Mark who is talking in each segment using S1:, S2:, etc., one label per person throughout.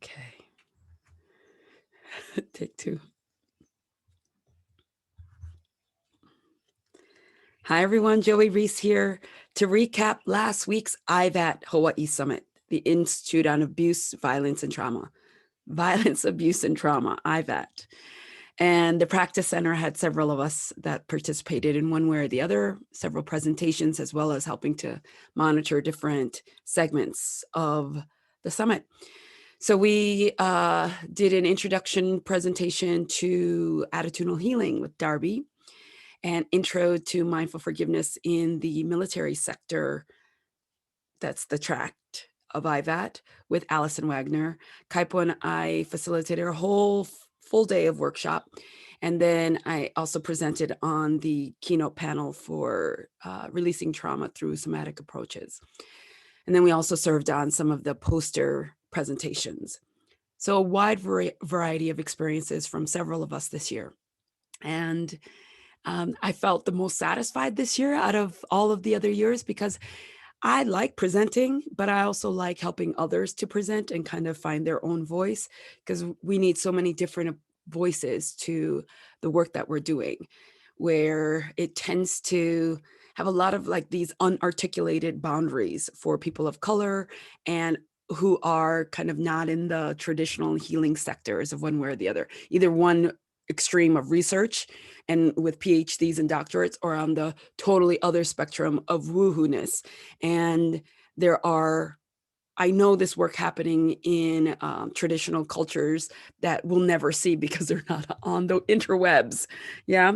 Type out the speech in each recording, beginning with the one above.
S1: Okay. Take two. Hi, everyone. Joey Reese here to recap last week's IVAT Hawaii Summit, the Institute on Abuse, Violence, and Trauma. Violence, Abuse, and Trauma, IVAT. And the practice center had several of us that participated in one way or the other, several presentations, as well as helping to monitor different segments of the summit. So we did an introduction presentation to attitudinal healing with Darby, and intro to mindful forgiveness in the military sector. That's the tract of IVAT with Allison Wagner. Kaipo and I facilitated a whole full day of workshop. And then I also presented on the keynote panel for releasing trauma through somatic approaches. And then we also served on some of the poster presentations. So a wide variety of experiences from several of us this year. And I felt the most satisfied this year out of all of the other years because I like presenting, but I also like helping others to present and kind of find their own voice, because we need so many different voices to the work that we're doing, where it tends to have a lot of like these unarticulated boundaries for people of color and who are kind of not in the traditional healing sectors of one way or the other, either one extreme of research and with PhDs and doctorates, or on the totally other spectrum of woohoo-ness. And there are, I know this work happening in traditional cultures that we'll never see because they're not on the interwebs. Yeah.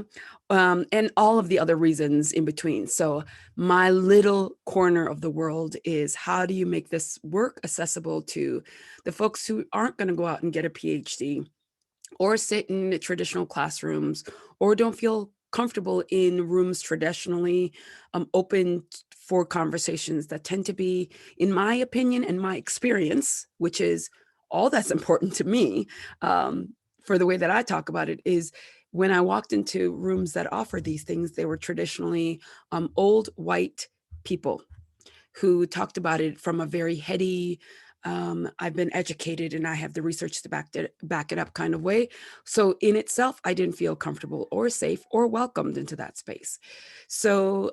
S1: And all of the other reasons in between. So my little corner of the world is, how do you make this work accessible to the folks who aren't going to go out and get a PhD, or sit in traditional classrooms, or don't feel comfortable in rooms traditionally open for conversations that tend to be, in my opinion and my experience, which is all that's important to me for the way that I talk about it, is when I walked into rooms that offer these things, they were traditionally old white people who talked about it from a very heady, I've been educated and I have the research to back it up kind of way. So in itself, I didn't feel comfortable or safe or welcomed into that space. So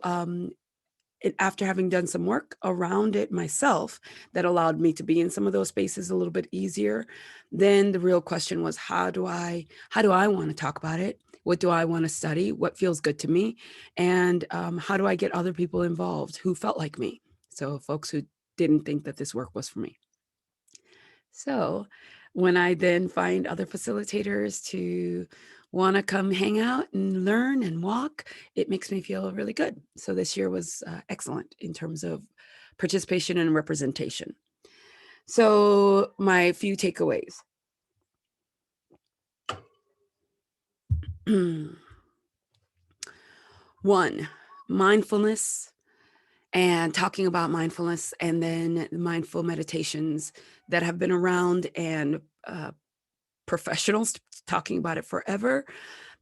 S1: after having done some work around it myself that allowed me to be in some of those spaces a little bit easier, then the real question was, how do I want to talk about it? What do I want to study? What feels good to me? And how do I get other people involved who felt like me? So folks who didn't think that this work was for me. So when I then find other facilitators to want to come hang out and learn and walk, it makes me feel really good. So this year was excellent in terms of participation and representation. So my few takeaways. One, mindfulness, and talking about mindfulness, and then mindful meditations that have been around, and professionals talking about it forever.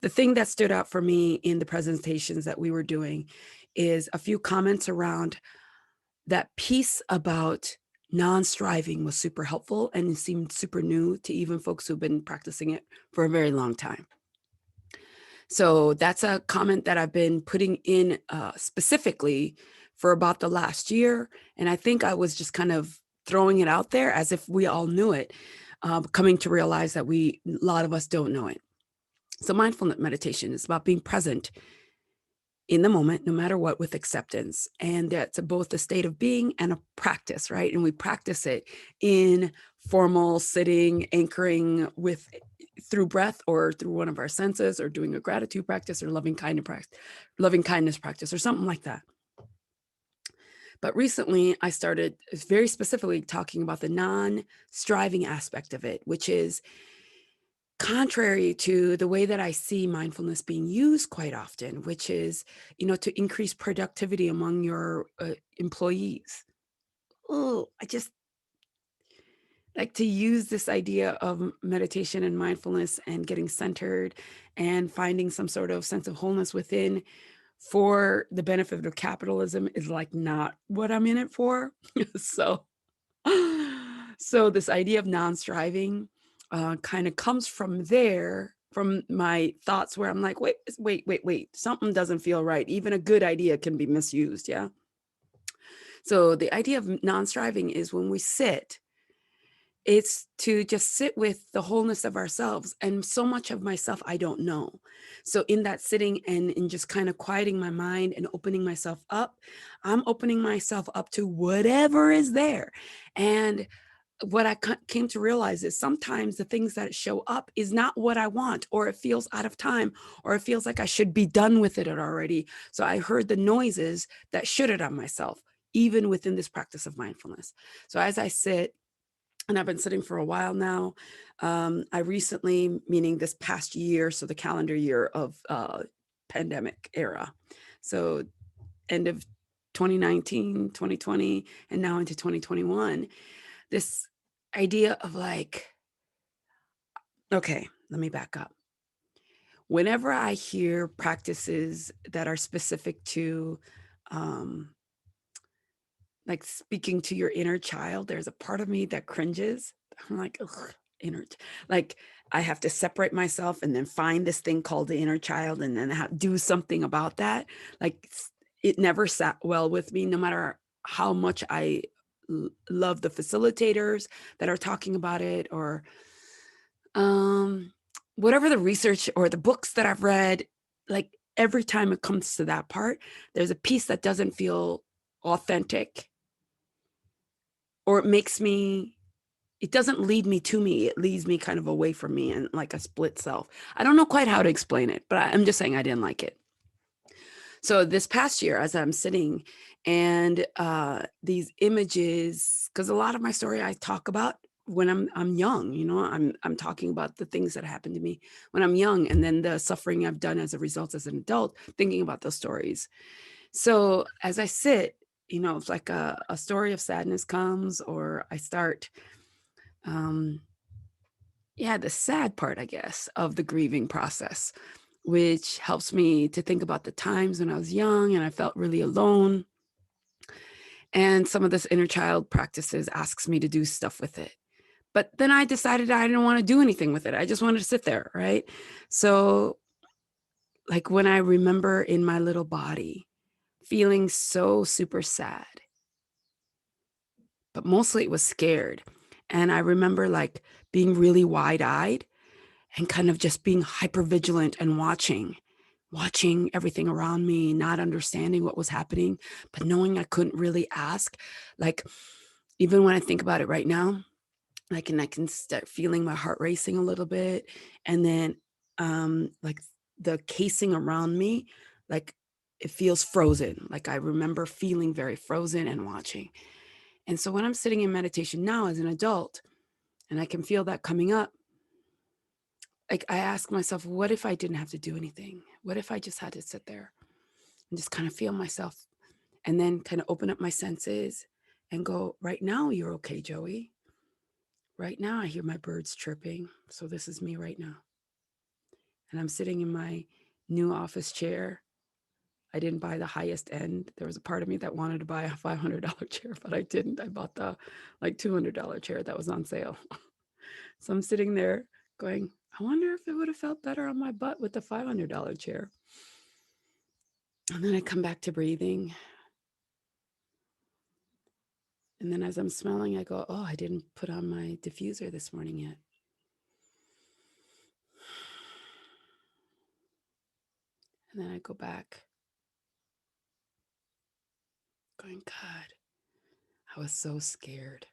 S1: The thing that stood out for me in the presentations that we were doing is a few comments around that piece about non-striving was super helpful, and it seemed super new to even folks who've been practicing it for a very long time. So that's a comment that I've been putting in specifically for about the last year. And I think I was just kind of throwing it out there as if we all knew it, coming to realize that a lot of us don't know it. So mindfulness meditation is about being present in the moment, no matter what, with acceptance. And that's both a state of being and a practice, right? And we practice it in formal sitting, anchoring through breath or through one of our senses, or doing a gratitude practice or loving kindness practice or something like that. But recently I started very specifically talking about the non-striving aspect of it, which is contrary to the way that I see mindfulness being used quite often, which is, to increase productivity among your employees. Oh, I just like to use this idea of meditation and mindfulness and getting centered and finding some sort of sense of wholeness within for the benefit of capitalism is like not what I'm in it for. So So this idea of non-striving kind of comes from there, from my thoughts where I'm like, wait, something doesn't feel right. Even a good idea can be misused. Yeah. So the idea of non-striving is when we sit, it's to just sit with the wholeness of ourselves. And so much of myself, I don't know. So in that sitting and in just kind of quieting my mind and opening myself up, I'm opening myself up to whatever is there. And what I came to realize is sometimes the things that show up is not what I want, or it feels out of time, or it feels like I should be done with it already. So I heard the noises that shouldn't on myself, even within this practice of mindfulness. So as I sit, and I've been sitting for a while now, I recently, meaning this past year, so the calendar year of pandemic era. So end of 2019, 2020, and now into 2021, this idea of like, okay, let me back up. Whenever I hear practices that are specific to like speaking to your inner child, there's a part of me that cringes. I'm like, ugh, inner, like I have to separate myself and then find this thing called the inner child and then do something about that. Like it never sat well with me, no matter how much I love the facilitators that are talking about it, or whatever the research or the books that I've read. Like every time it comes to that part, there's a piece that doesn't feel authentic, or it doesn't lead me to me. It leads me kind of away from me and like a split self. I don't know quite how to explain it, but I'm just saying I didn't like it. So this past year, as I'm sitting and these images, because a lot of my story I talk about when I'm young, I'm talking about the things that happened to me when I'm young, and then the suffering I've done as a result as an adult, thinking about those stories. So as I sit, it's like a story of sadness comes, or I start, the sad part, I guess, of the grieving process, which helps me to think about the times when I was young and I felt really alone. And some of this inner child practices asks me to do stuff with it. But then I decided I didn't want to do anything with it. I just wanted to sit there, right? So like when I remember in my little body feeling so super sad, but mostly it was scared. And I remember like being really wide-eyed and kind of just being hyper vigilant and watching everything around me, not understanding what was happening, but knowing I couldn't really ask. Like, even when I think about it right now, I can start feeling my heart racing a little bit. And then like the casing around me, like it feels frozen. Like I remember feeling very frozen and watching. And so when I'm sitting in meditation now as an adult and I can feel that coming up, like I ask myself, what if I didn't have to do anything? What if I just had to sit there and just kind of feel myself, and then kind of open up my senses and go, right now, you're okay, Joey. Right now, I hear my birds chirping. So this is me right now. And I'm sitting in my new office chair. I didn't buy the highest end. There was a part of me that wanted to buy a $500 chair, but I didn't. I bought the like $200 chair that was on sale. So I'm sitting there going, I wonder if it would have felt better on my butt with the $500 chair. And then I come back to breathing. And then as I'm smelling, I go, oh, I didn't put on my diffuser this morning yet. And then I go back going, God, I was so scared.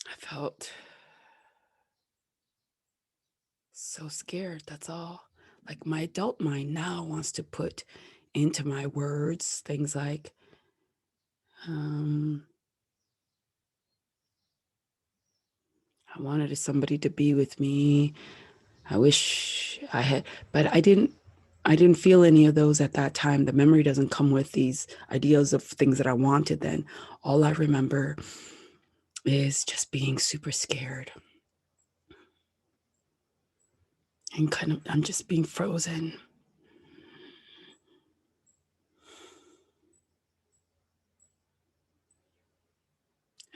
S1: I felt so scared. That's all. Like my adult mind now wants to put into my words things like, I wanted somebody to be with me. I wish I had, but I didn't feel any of those at that time. The memory doesn't come with these ideas of things that I wanted then. All I remember is just being super scared. And kind of, I'm just being frozen.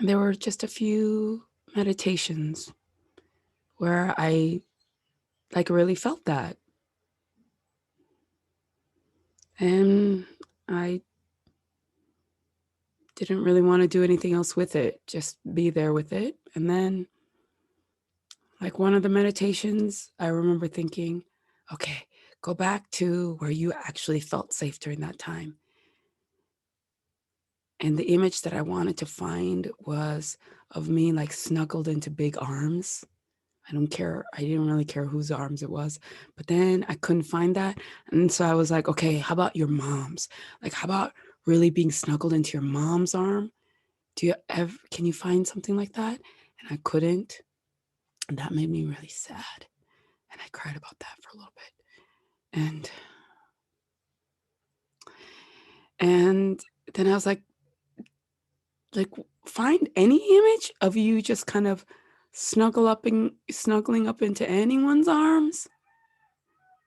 S1: there were just a few meditations where I like really felt that. And I didn't really want to do anything else with it, just be there with it. And then, like one of the meditations, I remember thinking, okay, go back to where you actually felt safe during that time. And the image that I wanted to find was of me like snuggled into big arms. I don't care. I didn't really care whose arms it was. But then I couldn't find that. And so I was like, okay, how about your mom's? Like, how about really being snuggled into your mom's arm? Can you find something like that? And I couldn't. And that made me really sad. And I cried about that for a little bit. And then I was like find any image of you just kind of snuggling up into anyone's arms,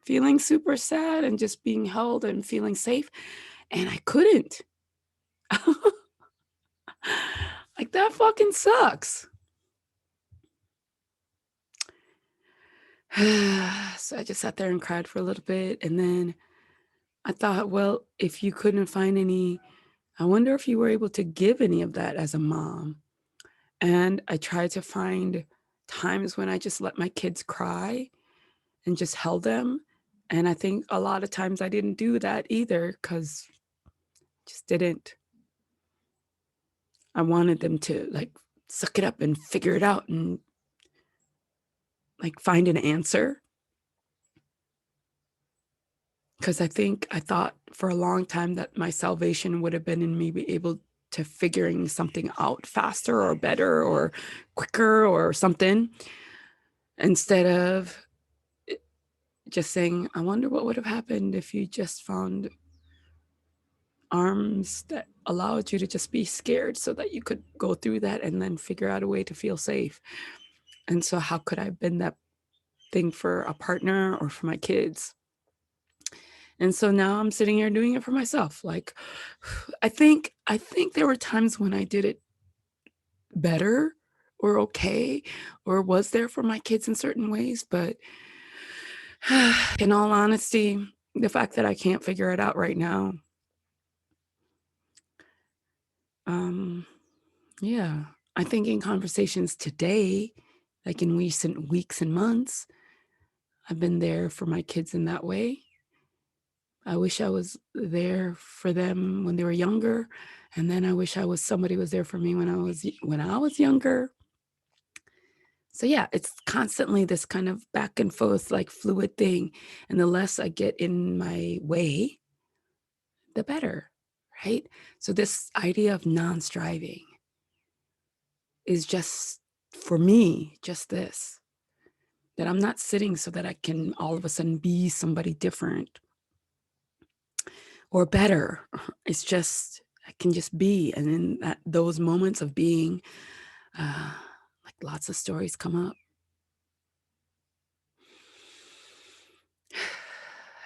S1: feeling super sad and just being held and feeling safe. And I couldn't. Like that fucking sucks. So I just sat there and cried for a little bit. And then I thought, well, if you couldn't find any, I wonder if you were able to give any of that as a mom. And I tried to find times when I just let my kids cry and just held them. And I think a lot of times I didn't do that either because just didn't. I wanted them to like suck it up and figure it out and like find an answer. Because I thought for a long time that my salvation would have been in me be able to figuring something out faster or better or quicker or something, instead of just saying, I wonder what would have happened if you just found arms that allowed you to just be scared so that you could go through that and then figure out a way to feel safe. And so how could I have been that thing for a partner or for my kids? And so now I'm sitting here doing it for myself. Like, I think there were times when I did it better or okay or was there for my kids in certain ways. But in all honesty, the fact that I can't figure it out right now, yeah, I think in conversations today, like in recent weeks and months, I've been there for my kids in that way. I wish I was there for them when they were younger, and then I wish somebody was there for me when I was younger. So yeah, it's constantly this kind of back and forth, like fluid thing. And the less I get in my way, the better, right? So this idea of non-striving is just, for me, just this, that I'm not sitting so that I can all of a sudden be somebody different or better. It's just, I can just be. And in those moments of being, like lots of stories come up.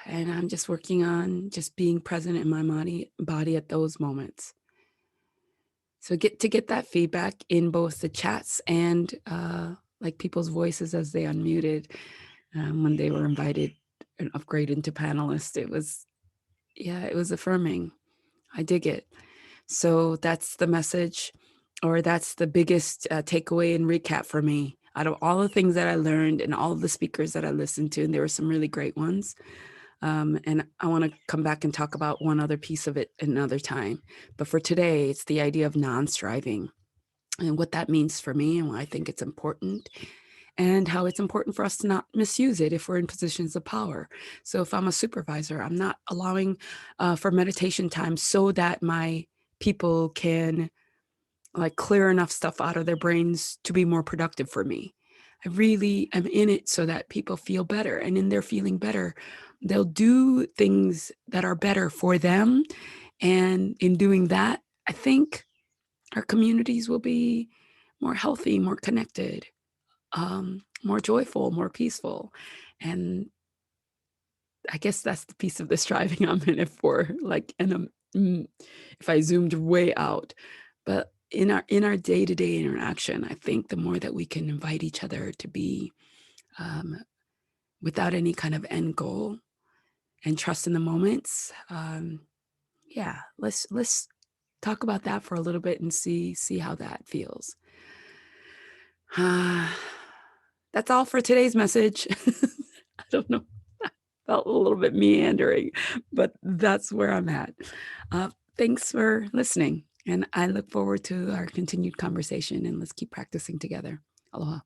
S1: And I'm just working on just being present in my body at those moments. So get that feedback in both the chats and like people's voices as they unmuted when they were invited and upgraded into panelists. It was affirming. I dig it. So that's the message, or that's the biggest takeaway and recap for me. Out of all the things that I learned and all of the speakers that I listened to, and there were some really great ones. And I want to come back and talk about one other piece of it another time. But for today, it's the idea of non-striving and what that means for me and why I think it's important, and how it's important for us to not misuse it if we're in positions of power. So if I'm a supervisor, I'm not allowing for meditation time so that my people can like clear enough stuff out of their brains to be more productive for me. I really am in it so that people feel better, and in their feeling better, they'll do things that are better for them. And in doing that, I think our communities will be more healthy, more connected, more joyful, more peaceful. And I guess that's the piece of the striving I'm in it for. Like, and if I zoomed way out, but in our day-to-day interaction, I think the more that we can invite each other to be um, without any kind of end goal and trust in the moments. Yeah, let's talk about that for a little bit and see how that feels. Uh, that's all for today's message. I don't know. Felt a little bit meandering, but that's where I'm at. Thanks for listening, and I look forward to our continued conversation, and let's keep practicing together. Aloha.